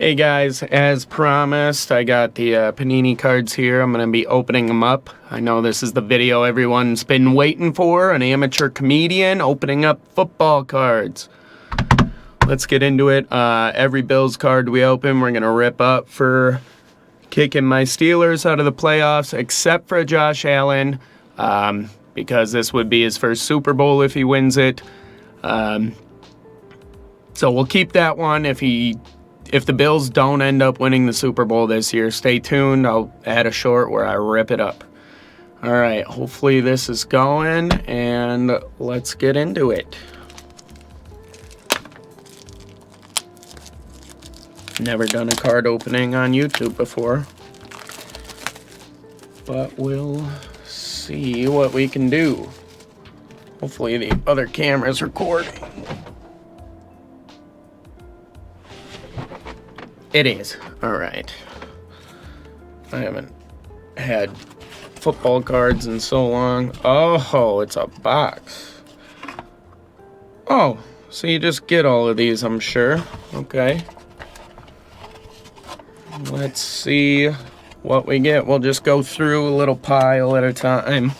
Hey guys, as promised, I got the Panini cards here. I'm going to be opening them up. I know this is the video everyone's been waiting for, an amateur comedian opening up football cards. Let's get into it. Every Bills card we open, we're going to rip up for kicking my Steelers out of the playoffs, except for Josh Allen, because this would be his first Super Bowl if he wins it. So we'll keep that one. If the Bills don't end up winning the Super Bowl this year, stay tuned. I'll add a short where I rip it up. All right, hopefully this is going, and let's get into it. Never done a card opening on YouTube before, but we'll see what we can do. Hopefully the other camera's recording. It is. All right. I haven't had football cards in so long. Oh, it's a box. Oh, so you just get all of these, I'm sure. Okay. Let's see what we get. We'll just go through a little pile at a time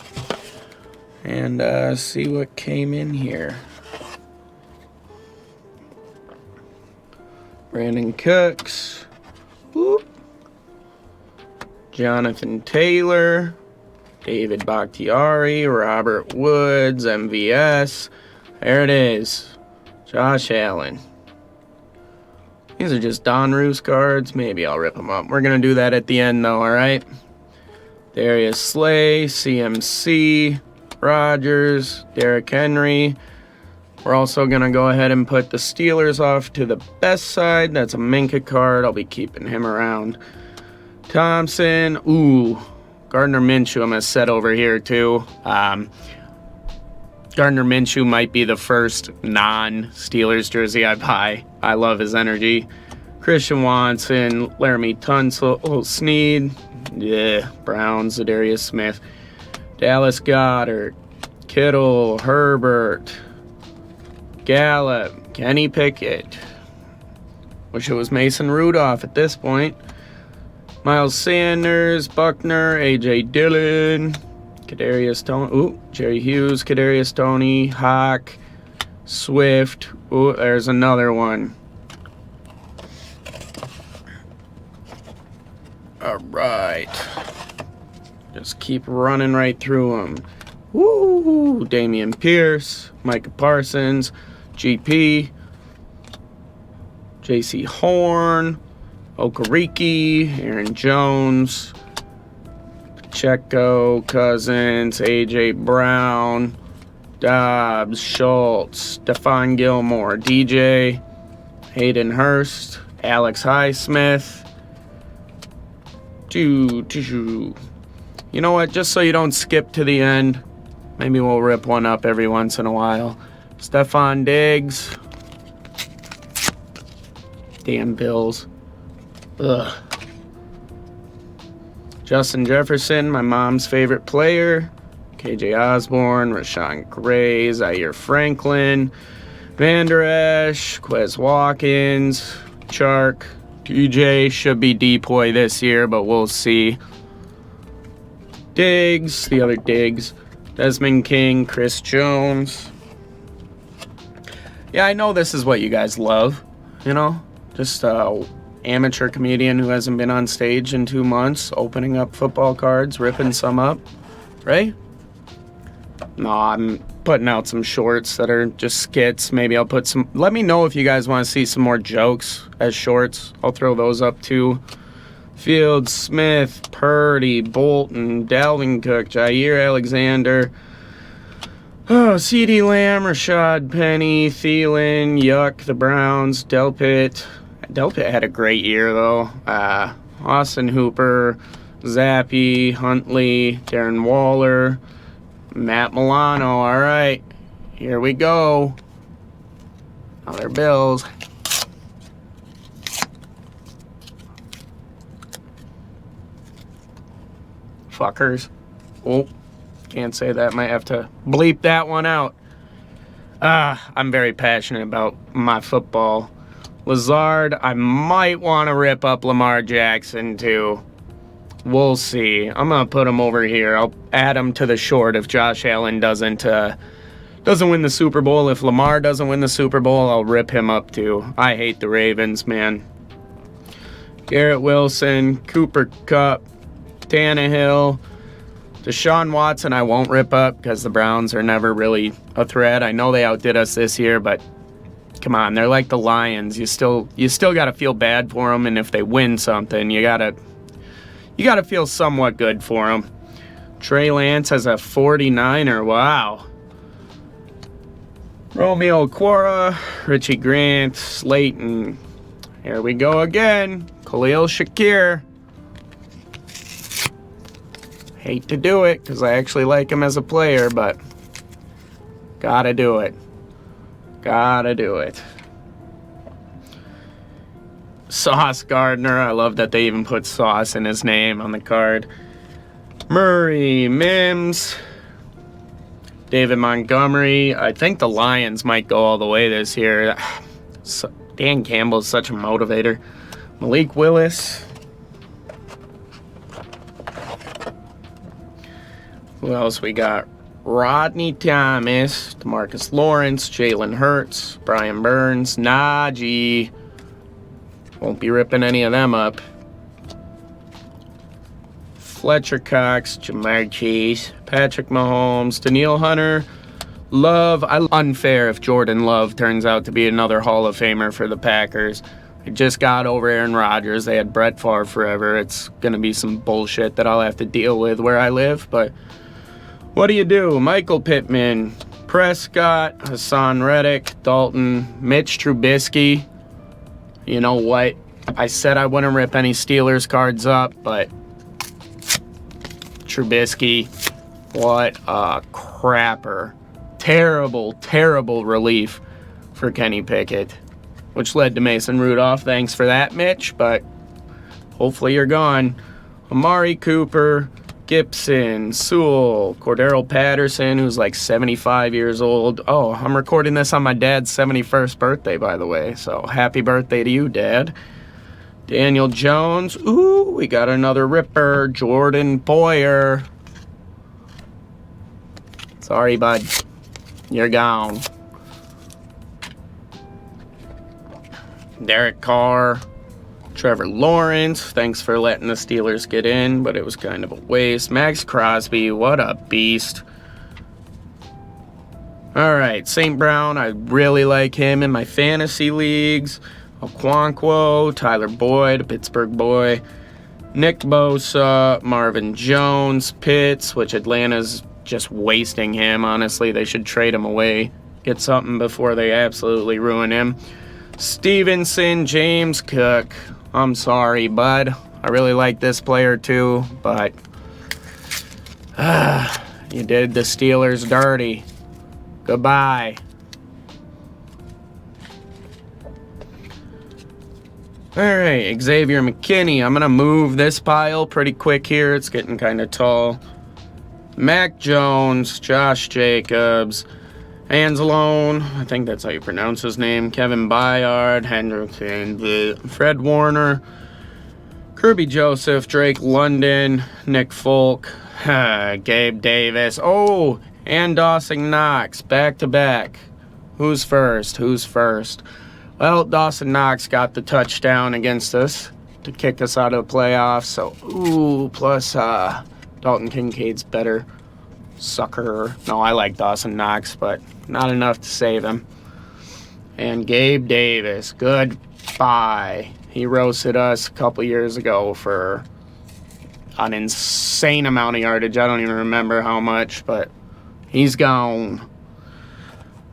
and see what came in here. Brandon Cooks, whoop. Jonathan Taylor, David Bakhtiari, Robert Woods, MVS. There it is, Josh Allen. These are just Don Roos cards. Maybe I'll rip them up. We're going to do that at the end, though, all right? Darius Slay, CMC, Rodgers, Derrick Henry. We're also going to go ahead and put the Steelers off to the best side. That's a Minka card. I'll be keeping him around. Thompson. Ooh. Gardner Minshew I'm going to set over here, too. Gardner Minshew might be the first non-Steelers jersey I buy. I love his energy. Christian Watson. Laramie Tunsil. Sneed. Yeah. Browns. Zadarius Smith. Dallas Goedert. Kittle. Herbert. Gallup, Kenny Pickett. Wish it was Mason Rudolph at this point. Miles Sanders, Buckner, A.J. Dillon, Kadarius Toney. Ooh, Jerry Hughes, Kadarius Toney, Hawk, Swift. Ooh, there's another one. All right. Just keep running right through them. Woo! Damian Pierce, Micah Parsons, GP, J.C. Horn, Okereke, Aaron Jones, Pacheco, Cousins, A.J. Brown, Dobbs, Schultz, Stephon Gilmore, DJ, Hayden Hurst, Alex Highsmith. You know what? Just so you don't skip to the end, maybe we'll rip one up every once in a while. Stephon Diggs. Damn Bills. Ugh. Justin Jefferson, my mom's favorite player. KJ Osborne, Rashawn Gray, Zaire Franklin, Van Der Esch, Quez Watkins, Chark. TJ should be Depoy this year, but we'll see. Diggs, the other Diggs. Desmond King, Chris Jones. Yeah, I know this is what you guys love, you know? Just an amateur comedian who hasn't been on stage in 2 months, opening up football cards, ripping some up, right? No, I'm putting out some shorts that are just skits. Maybe I'll put some... Let me know if you guys want to see some more jokes as shorts. I'll throw those up too. Fields, Smith, Purdy, Bolton, Dalvin Cook, Jair Alexander, CeeDee Lamb, Rashad Penny, Thielen, Yuck, the Browns, Delpit. Delpit had a great year, though. Austin Hooper, Zappy, Huntley, Darren Waller, Matt Milano. All right, here we go. Other Bills. Fuckers. Oh, can't say that. Might have to bleep that one out. I'm very passionate about my football. Lazard, I might want to rip up Lamar Jackson too. We'll see. I'm going to put him over here. I'll add him to the short if Josh Allen doesn't win the Super Bowl. If Lamar doesn't win the Super Bowl, I'll rip him up too. I hate the Ravens, man. Garrett Wilson, Cooper Kupp, Tannehill, Deshaun Watson I won't rip up because the Browns are never really a threat. I know they outdid us this year, but come on, they're like the Lions. You still got to feel bad for them, and if they win something, you got to feel somewhat good for them. Trey Lance as a 49er, wow. Romeo Okwara, Richie Grant, Slayton. Here we go again. Khalil Shakir. Hate to do it because I actually like him as a player, but gotta do it. Gotta do it. Sauce Gardner. I love that they even put Sauce in his name on the card. Murray, Mims, David Montgomery. I think the Lions might go all the way this year. Dan Campbell's such a motivator. Malik Willis. Who else we got? Rodney Thomas, DeMarcus Lawrence, Jalen Hurts, Brian Burns, Najee. Won't be ripping any of them up. Fletcher Cox, Jamar Chase, Patrick Mahomes, Daniil Hunter, Love. Unfair if Jordan Love turns out to be another Hall of Famer for the Packers. They just got over Aaron Rodgers. They had Brett Favre forever. It's going to be some bullshit that I'll have to deal with where I live, but what do you do? Michael Pittman, Prescott, Hassan Reddick, Dalton, Mitch Trubisky. You know what? I said I wouldn't rip any Steelers cards up, but Trubisky, what a crapper. Terrible, terrible relief for Kenny Pickett, which led to Mason Rudolph. Thanks for that, Mitch, but hopefully you're gone. Amari Cooper, Gibson, Sewell, Cordero Patterson, who's like 75 years old. Oh, I'm recording this on my dad's 71st birthday, by the way, so happy birthday to you, Dad. Daniel Jones. Ooh, we got another ripper. Jordan Poyer. Sorry, bud. You're gone. Derek Carr. Trevor Lawrence. Thanks for letting the Steelers get in, but it was kind of a waste. Max Crosby. What a beast. All right, St. Brown. I really like him in my fantasy leagues. Okonkwo, Tyler Boyd, a Pittsburgh boy, Nick Bosa, Marvin Jones, Pitts, which Atlanta's just wasting him, honestly. They should trade him away, get something before they absolutely ruin him. Stevenson, James Cook. I'm sorry, bud. I really like this player too, but you did the Steelers dirty. Goodbye. Alright, Xavier McKinney. I'm going to move this pile pretty quick here. It's getting kind of tall. Mac Jones, Josh Jacobs, Anzalone, I think that's how you pronounce his name, Kevin Byard, Hendrickson, Fred Warner, Kirby Joseph, Drake London, Nick Folk, Gabe Davis. Oh, and Dawson Knox, back to back. Who's first? Well, Dawson Knox got the touchdown against us to kick us out of the playoffs. So, plus Dalton Kincaid's better. Sucker. No, I like Dawson Knox, but not enough to save him. And Gabe Davis, goodbye. He roasted us a couple years ago for an insane amount of yardage. I don't even remember how much, but he's gone.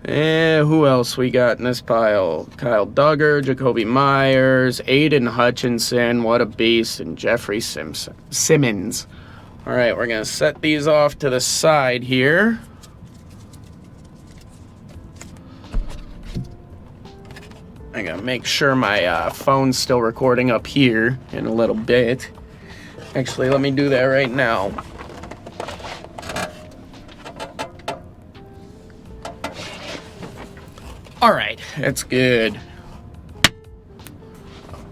Who else we got in this pile? Kyle Duggar, Jacoby Myers, Aiden Hutchinson, what a beast, and Jeffrey Simmons. All right, we're going to set these off to the side here. I got to make sure my phone's still recording up here in a little bit. Actually, let me do that right now. All right, that's good.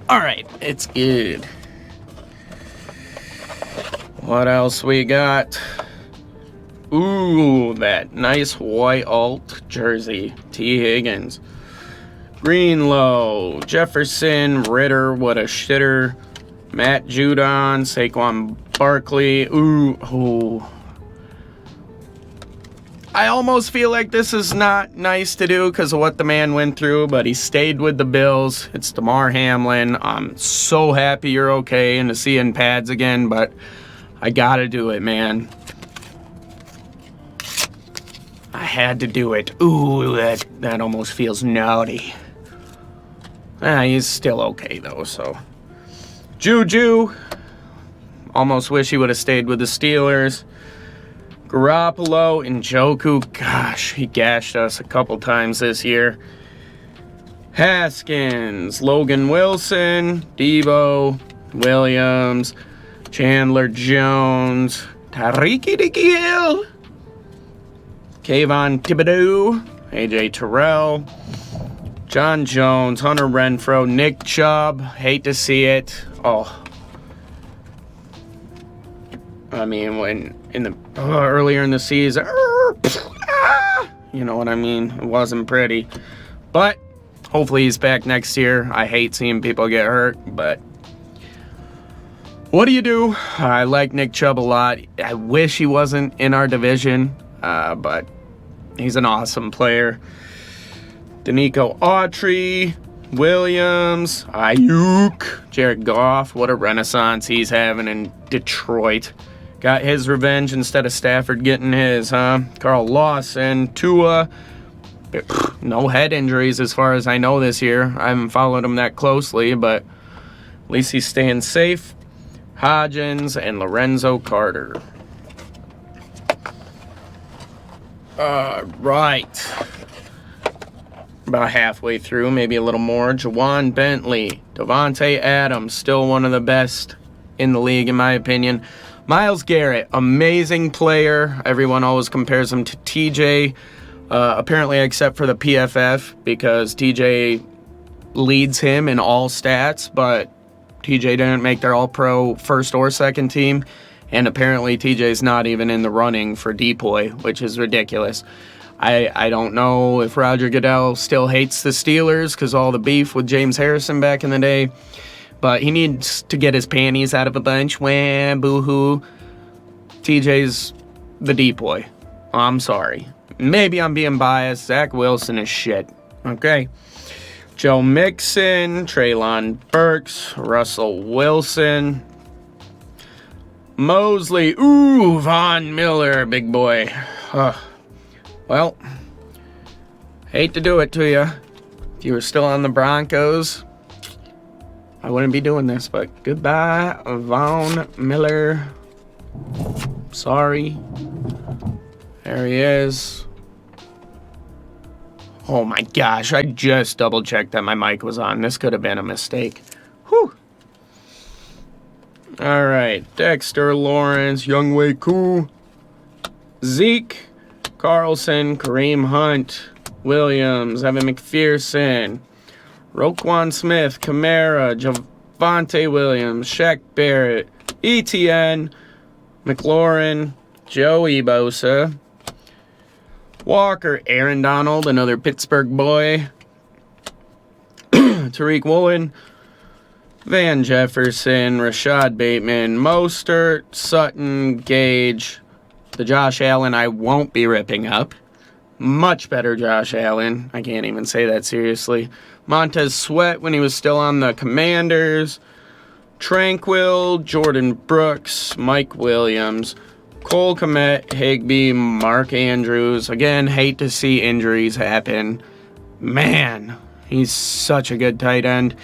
All right, it's good. What else we got? Ooh, that nice white alt jersey. T. Higgins. Greenlow. Jefferson. Ritter. What a shitter. Matt Judon. Saquon Barkley. Ooh. I almost feel like this is not nice to do because of what the man went through, but he stayed with the Bills. It's Damar Hamlin. I'm so happy you're okay and to see you in pads again, but I gotta do it, man. I had to do it. Ooh, that almost feels naughty. He's still okay, though, so. Juju. Almost wish he would have stayed with the Steelers. Garoppolo and Njoku. Gosh, he gashed us a couple times this year. Haskins. Logan Wilson. Deebo. Williams. Chandler Jones. Tyreek Hill. Kayvon Thibodeau, AJ Terrell, John Jones, Hunter Renfrow, Nick Chubb. Hate to see it. Oh, I mean, when in the earlier in the season, you know what I mean. It wasn't pretty, but hopefully he's back next year. I hate seeing people get hurt, but what do you do? I like Nick Chubb a lot. I wish he wasn't in our division, but he's an awesome player. Danico Autry, Williams, Ayuk, Jared Goff. What a renaissance he's having in Detroit. Got his revenge instead of Stafford getting his, huh? Carl Lawson, Tua. No head injuries as far as I know this year. I haven't followed him that closely, but at least he's staying safe. Hodgins and Lorenzo Carter. Right. About halfway through, maybe a little more. Jawan Bentley, Devontae Adams, still one of the best in the league, in my opinion. Myles Garrett, amazing player. Everyone always compares him to TJ. Apparently, except for the PFF, because TJ leads him in all stats, but TJ didn't make their all-pro first or second team. And apparently TJ's not even in the running for Depoy, which is ridiculous. I don't know if Roger Goodell still hates the Steelers because all the beef with James Harrison back in the day. But he needs to get his panties out of a bunch. Wah, boo-hoo. TJ's the Depoy. I'm sorry. Maybe I'm being biased. Zach Wilson is shit. Okay. Joe Mixon, Treylon Burks, Russell Wilson, Mosley, Von Miller, big boy. Well, hate to do it to you. If you were still on the Broncos, I wouldn't be doing this, but goodbye, Von Miller. Sorry. There he is. Oh my gosh, I just double-checked that my mic was on. This could have been a mistake. Whew. All right, Dexter Lawrence, Younghoe Koo, Zeke, Carlson, Kareem Hunt, Williams, Evan McPherson, Roquan Smith, Kamara, Javonte Williams, Shaq Barrett, ETN, McLaurin, Joey Bosa, Walker, Aaron Donald, another Pittsburgh boy, Tariq Woolen, Van Jefferson, Rashad Bateman, Mostert, Sutton, Gage, the Josh Allen I won't be ripping up. Much better Josh Allen. I can't even say that seriously. Montez Sweat when he was still on the Commanders. Tranquil, Jordan Brooks, Mike Williams, Cole Kmet, Higbee, Mark Andrews. Again, hate to see injuries happen. Man, he's such a good tight end.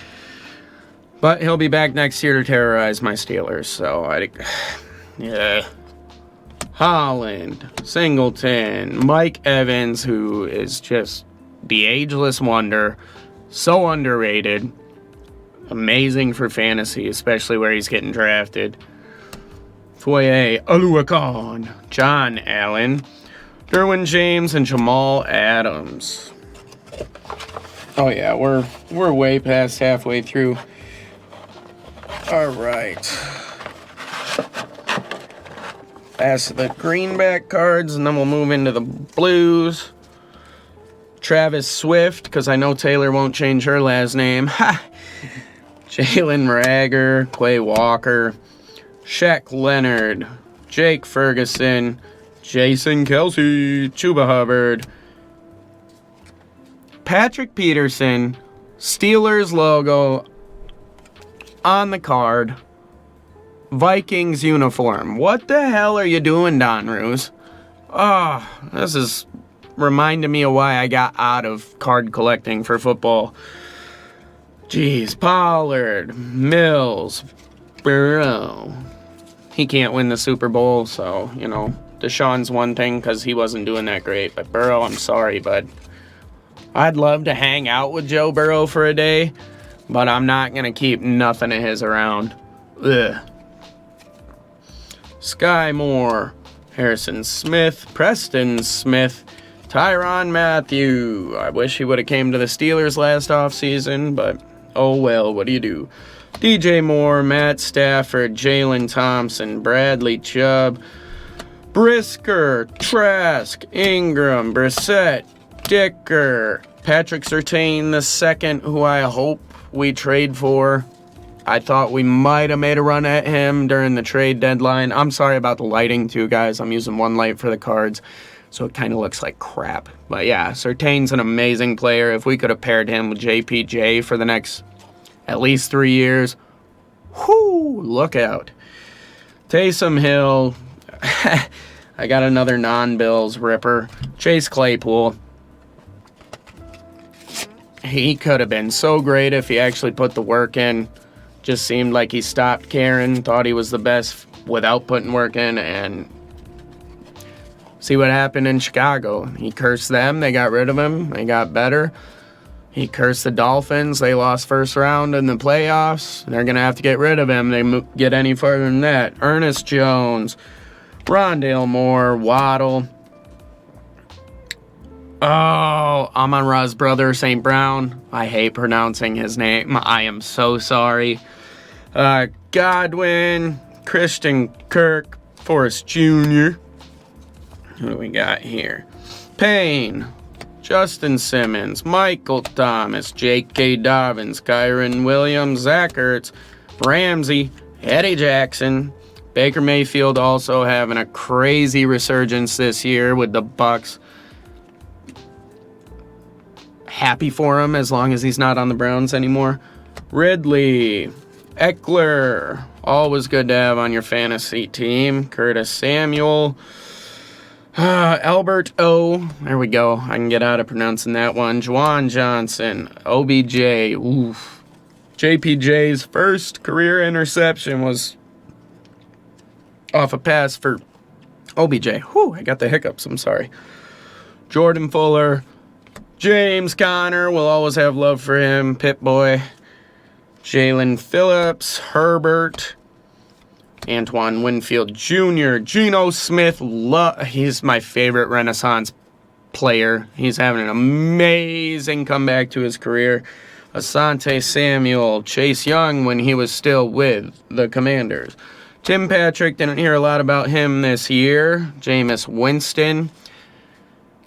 But he'll be back next year to terrorize my Steelers, so yeah. Holland, Singleton, Mike Evans, who is just the ageless wonder, so underrated, amazing for fantasy, especially where he's getting drafted. Foye Oluokun, John Allen, Derwin James, and Jamal Adams. Oh yeah, we're way past halfway through. All right. Pass the greenback cards, and then we'll move into the blues. Travis Swift, because I know Taylor won't change her last name. Ha! Jalen Rager, Quay Walker, Shaq Leonard, Jake Ferguson, Jason Kelsey, Chuba Hubbard, Patrick Peterson, Steelers logo on the card, Vikings uniform. What the hell are you doing, Don Roos? Oh, this is reminding me of why I got out of card collecting for football. Jeez, Pollard, Mills, Burrow. He can't win the Super Bowl, so, you know, Deshaun's one thing because he wasn't doing that great. But Burrow, I'm sorry, bud. I'd love to hang out with Joe Burrow for a day, but I'm not going to keep nothing of his around. Ugh. Sky Moore, Harrison Smith, Preston Smith, Tyrann Mathieu. I wish he would have came to the Steelers last offseason, but oh well, what do you do? DJ Moore, Matt Stafford, Jalen Thompson, Bradley Chubb, Brisker, Trask, Ingram, Brissett, Dicker, Patrick Surtain II, who I hope we trade for. I thought we might have made a run at him during the trade deadline. I'm sorry about the lighting too, guys. I'm using one light for the cards, so it kind of looks like crap. But yeah, Surtain's an amazing player. If we could have paired him with JPJ for the next at least 3 years, whoo, look out. Taysom Hill. I got another non-Bills ripper. Chase Claypool. He could have been so great if he actually put the work in. Just seemed like he stopped caring, thought he was the best without putting work in, and see what happened in Chicago. He cursed them, they got rid of him, they got better. He cursed the Dolphins, they lost first round in the playoffs. They're going to have to get rid of him. They get any further than that. Ernest Jones, Rondale Moore, Waddle. Oh, Amon-Ra's brother, St. Brown. I hate pronouncing his name. I am so sorry. Godwin, Christian Kirk, Forrest Jr. Who do we got here? Payne, Justin Simmons, Michael Thomas, J.K. Dobbins, Kyron Williams, Zach Ertz, Ramsey, Eddie Jackson. Baker Mayfield also having a crazy resurgence this year with the Bucs. Happy for him as long as he's not on the Browns anymore. Ridley, Eckler, always good to have on your fantasy team. Curtis Samuel, Albert O. There we go. I can get out of pronouncing that one. Juwan Johnson, OBJ. Oof. JPJ's first career interception was off a pass for OBJ. Whew, I got the hiccups. I'm sorry. Jordan Fuller, James Conner, we'll always have love for him. Pip-Boy. Jalen Phillips, Herbert, Antoine Winfield Jr., Geno Smith. He's my favorite Renaissance player. He's having an amazing comeback to his career. Asante Samuel, Chase Young when he was still with the Commanders. Tim Patrick, didn't hear a lot about him this year. Jameis Winston.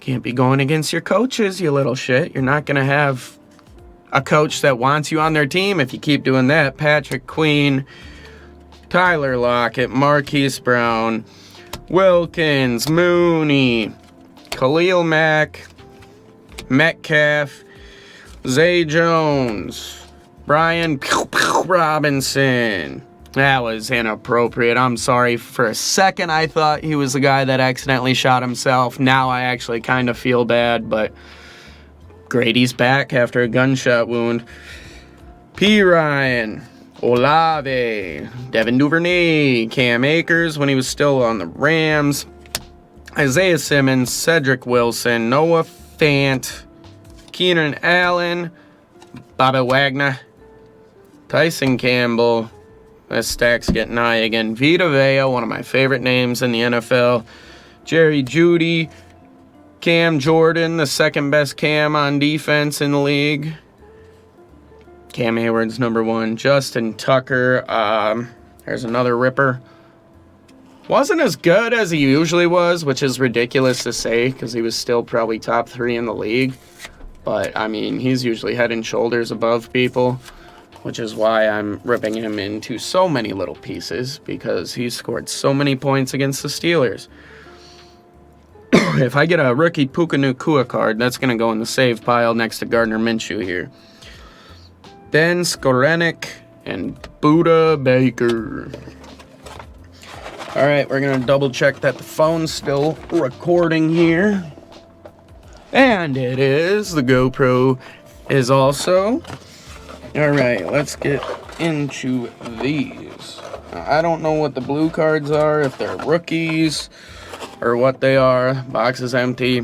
Can't be going against your coaches, you little shit. You're not going to have a coach that wants you on their team if you keep doing that. Patrick Queen, Tyler Lockett, Marquise Brown, Wilkins, Mooney, Khalil Mack, Metcalf, Zay Jones, Brian Robinson. That was inappropriate. I'm sorry. For a second, I thought he was the guy that accidentally shot himself. Now I actually kind of feel bad, but Grady's back after a gunshot wound. P. Ryan, Olave, Devin Duvernay, Cam Akers when he was still on the Rams, Isaiah Simmons, Cedric Wilson, Noah Fant, Keenan Allen, Bobby Wagner, Tyson Campbell. This stack's getting high again. Vita Vea, one of my favorite names in the NFL. Jerry Jeudy, Cam Jordan, the second best Cam on defense in the league. Cam Hayward's number 1. Justin Tucker. There's another ripper. Wasn't as good as he usually was, which is ridiculous to say because he was still probably top 3 in the league. But, I mean, he's usually head and shoulders above people, which is why I'm ripping him into so many little pieces because he scored so many points against the Steelers. If I get a rookie Puka Nacua card, that's going to go in the save pile next to Gardner Minshew here. Then Skorenik and Buda Baker. All right, we're going to double check that the phone's still recording here. And it is. The GoPro is also. All right, let's get into these. I don't know what the blue cards are, if they're rookies or what they are. Box is empty.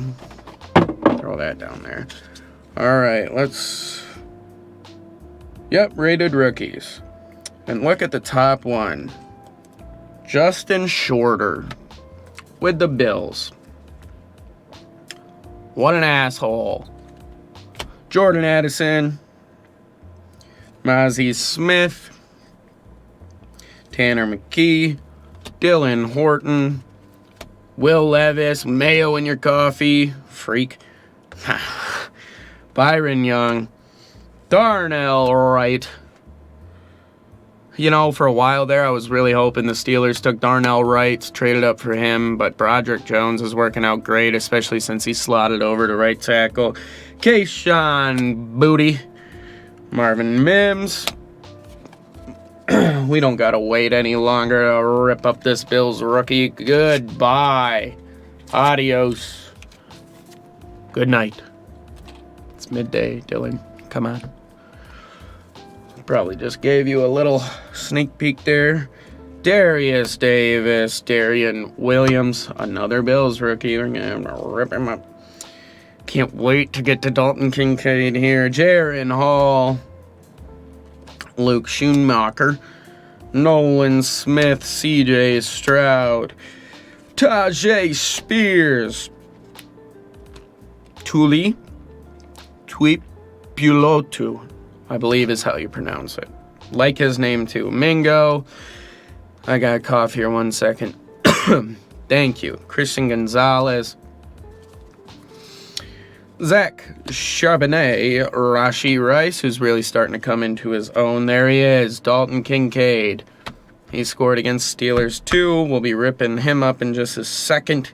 Throw that down there. All right, let's... Yep, rated rookies. And look at the top one. Justin Shorter with the Bills. What an asshole. Jordan Addison. Mozzie Smith. Tanner McKee. Dylan Horton. Will Levis. Mayo in your coffee. Freak. Byron Young. Darnell Wright. You know, for a while there, I was really hoping the Steelers took Darnell Wright, traded up for him, but Broderick Jones is working out great, especially since he slotted over to right tackle. Kayshon Boutte. Marvin Mims. We don't gotta wait any longer to rip up this Bills rookie. Goodbye. Adios. Good night. It's midday, Dylan. Come on. Probably just gave you a little sneak peek there. Darius Davis, Darian Williams, another Bills rookie. We're gonna rip him up. Can't wait to get to Dalton Kincaid here. Jaron Hall, Luke Schoonmaker, Nolan Smith, CJ Stroud, Tajay Spears, Tuli Tuipulotu, I believe is how you pronounce it. Like his name too. Mingo. I got a cough here 1 second. Thank you. Christian Gonzalez. Zach Charbonnet. Rashee Rice, who's really starting to come into his own. There he is. Dalton Kincaid. He scored against Steelers too. We'll be ripping him up in just a second.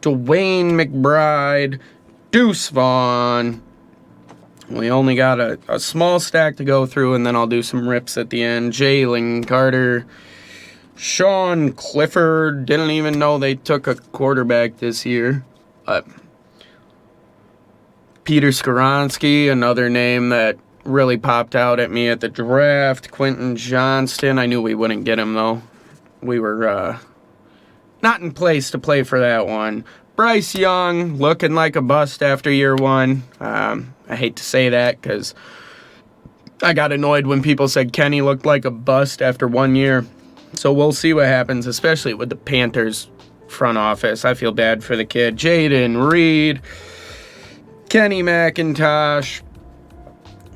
Dwayne McBride. Deuce Vaughn. We only got a small stack to go through, and then I'll do some rips at the end. Jalen Carter. Sean Clifford. Didn't even know they took a quarterback this year. Peter Skoronski, another name that really popped out at me at the draft. Quentin Johnston. I knew we wouldn't get him, though. We were not in place to play for that one. Bryce Young, looking like a bust after year 1. I hate to say that because I got annoyed when people said Kenny looked like a bust after 1 year. So we'll see what happens, especially with the Panthers front office. I feel bad for the kid. Jaden Reed, Kenny McIntosh,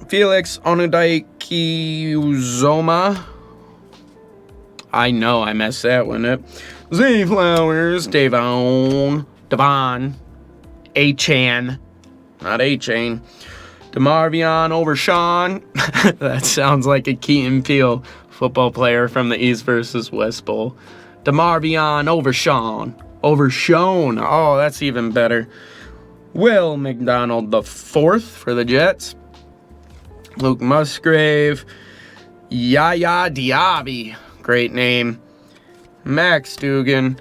Felix Onudike-Uzoma. I know I messed that one up. Zay Flowers, Devon, Achan, not A-Chain. DeMarvion Overshawn. That sounds like a Key and Peele football player from the East versus West Bowl. DeMarvion Overshown. Oh, that's even better. Will McDonald IV for the Jets. Luke Musgrave. Yaya Diaby. Great name. Max Dugan.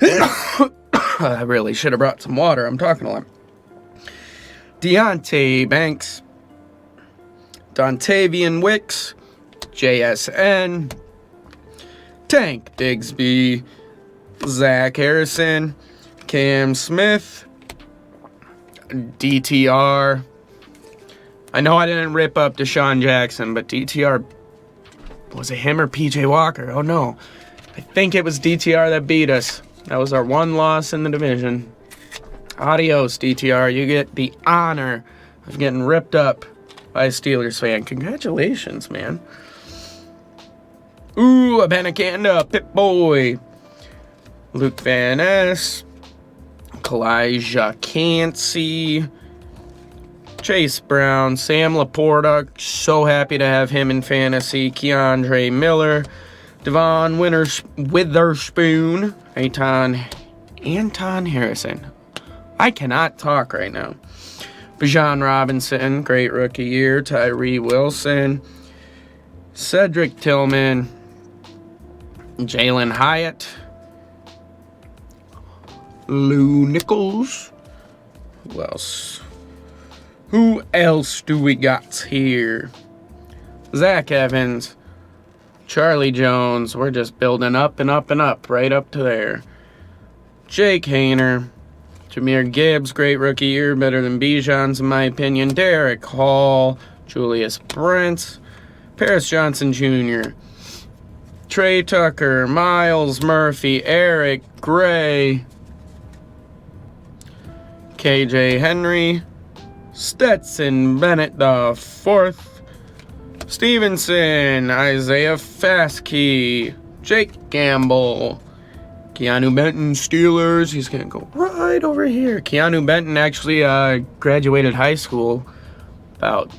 I really should have brought some water. I'm talking a lot. Deontay Banks. Dontavian Wicks. JSN. Tank Bigsby. Zach Harrison. Cam Smith. DTR. I know I didn't rip up Deshaun Jackson, but DTR, was it him or PJ Walker? Oh no. I think it was DTR that beat us. That was our one loss in the division. Adios, DTR. You get the honor of getting ripped up by a Steelers fan. Congratulations, man. Ooh, a Abanikanda, Pip Boy. Luke Van Ness. Kalijah Cansey. Chase Brown. Sam Laporta. So happy to have him in fantasy. Keandre Miller. Devon Witherspoon. Anton Harrison. I cannot talk right now. Bijan Robinson. Great rookie year. Tyree Wilson. Cedric Tillman. Jalen Hyatt. Lou Nichols. Who else do we got here? Zach Evans. Charlie Jones. We're just building up and up and up. Right up to there. Jake Haener. Jahmyr Gibbs. Great rookie year. Better than Bijan's in my opinion. Derek Hall. Julius Brents. Paris Johnson Jr. Trey Tucker, Miles Murphy, Eric Gray, KJ Henry, Stetson Bennett the fourth, Stevenson, Isaiah Faskey, Jake Gamble, Keanu Benton, Steelers. He's going to go right over here. Keanu Benton actually graduated high school about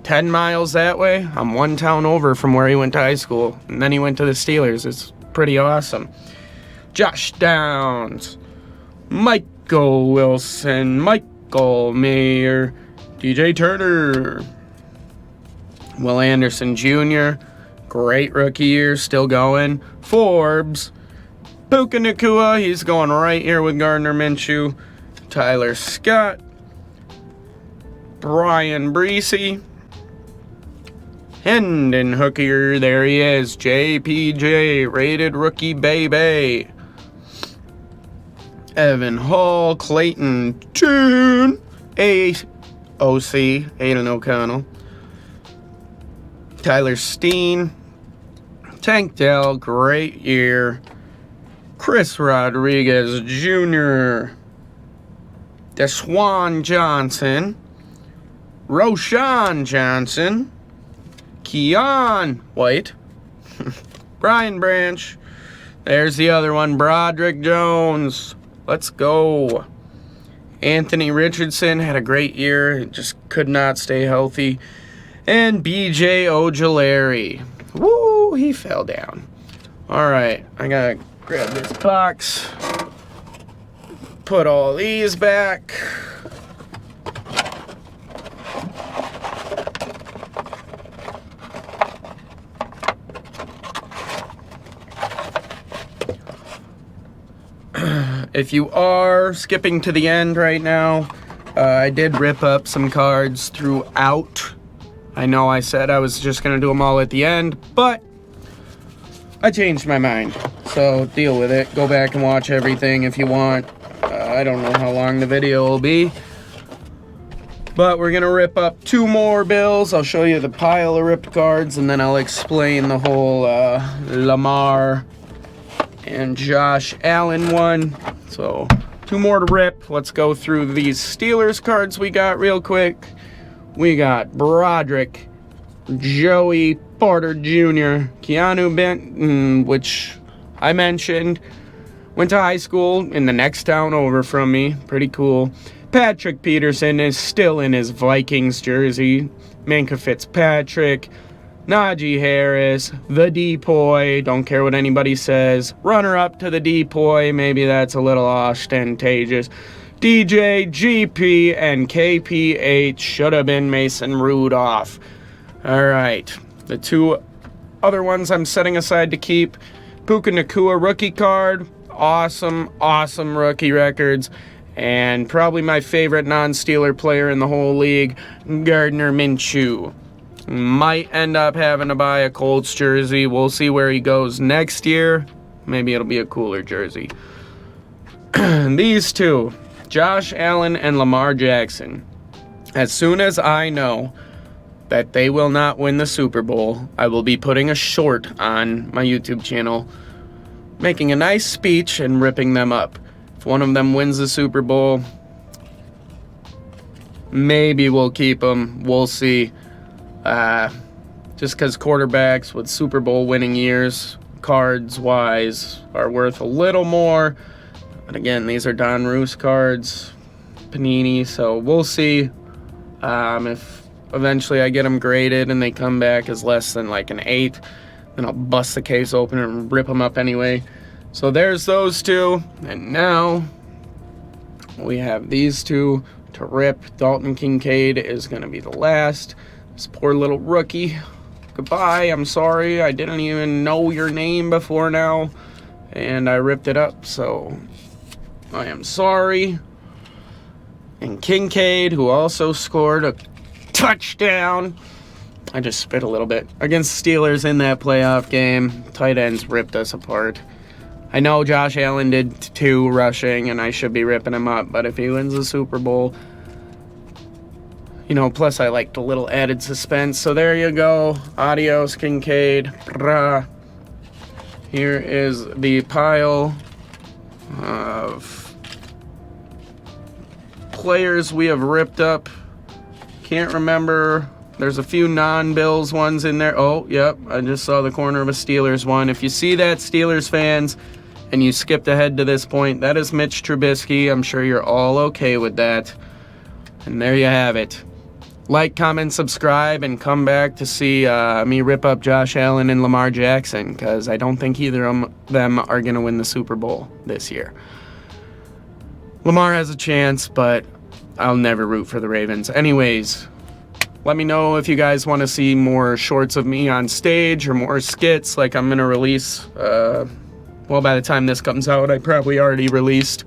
10 miles that way. I'm one town over from where he went to high school. And then he went to the Steelers. It's pretty awesome. Josh Downs. Michael Wilson. Michael Mayer. DJ Turner. Will Anderson Jr. Great rookie year. Still going. Forbes. Puka Nacua. He's going right here with Gardner Minshew. Tyler Scott. Brian Breesy. Hendon Hooker, there he is. JPJ, rated rookie baby. Evan Hall, Clayton Tune, AOC, Aiden O'Connell. Tyler Steen, Tank Dell, great year. Chris Rodriguez Jr., Deshaun Johnson, Roshan Johnson, Keon White, Brian Branch, there's the other one, Broderick Jones, let's go. Anthony Richardson had a great year, just could not stay healthy. And BJ Ojulari, woo, he fell down. Alright, I gotta grab this box, put all these back. If you are skipping to the end right now, I did rip up some cards throughout. I know I said I was just going to do them all at the end, but I changed my mind. So deal with it. Go back and watch everything if you want. I don't know how long the video will be. But we're going to rip up 2 more bills. I'll show you the pile of ripped cards, and then I'll explain the whole Lamar and Josh Allen one. So 2 more to rip. Let's go through these Steelers cards we got real quick. We got Broderick, Joey Porter Jr., Keanu Benton, which I mentioned, went to high school in the next town over from me. Pretty cool. Patrick Peterson is still in his Vikings jersey. Minkah Fitzpatrick, Najee Harris, the Depoy, don't care what anybody says. Runner-up to the Depoy, maybe that's a little ostentatious. DJ, GP, and KPH should have been Mason Rudolph. Alright, the 2 other ones I'm setting aside to keep. Puka Nacua rookie card, awesome rookie records. And probably my favorite non-Steeler player in the whole league, Gardner Minshew. Might end up having to buy a Colts jersey. We'll see where he goes next year. Maybe it'll be a cooler jersey. These 2, Josh Allen and Lamar Jackson. As soon as I know that they will not win the Super Bowl, I will be putting a short on my YouTube channel, making a nice speech and ripping them up. If one of them wins the Super Bowl, Maybe we'll keep him. We'll see. Just because quarterbacks with Super Bowl winning years, cards-wise, are worth a little more. But again, these are Don Roos cards, Panini, so we'll see if eventually I get them graded and they come back as less than like an 8. Then I'll bust the case open and rip them up anyway. So there's those two. And now we have these two to rip. Dalton Kincaid is going to be the last. This poor little rookie. Goodbye. I'm sorry. I didn't even know your name before now. And I ripped it up. So I am sorry. And Kincaid, who also scored a touchdown. I just spit a little bit. Against Steelers in that playoff game. Tight ends ripped us apart. I know Josh Allen did 2 rushing, and I should be ripping him up. But if he wins the Super Bowl, you know, plus I like the little added suspense. So there you go. Adios, Kincaid. Rah. Here is the pile of players we have ripped up. Can't remember. There's a few non-Bills ones in there. Oh, yep. I just saw the corner of a Steelers one. If you see that, Steelers fans, and you skipped ahead to this point, that is Mitch Trubisky. I'm sure you're all okay with that. And there you have it. Like, comment, subscribe, and come back to see me rip up Josh Allen and Lamar Jackson, because I don't think either of them are going to win the Super Bowl this year. Lamar has a chance, but I'll never root for the Ravens. Anyways, let me know if you guys want to see more shorts of me on stage or more skits like I'm going to release. Well, by the time this comes out, I probably already released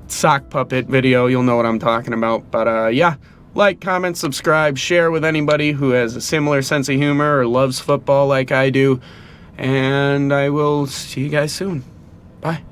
sock puppet video. You'll know what I'm talking about. But yeah, like, comment, subscribe, share with anybody who has a similar sense of humor or loves football like I do. And I will see you guys soon. Bye.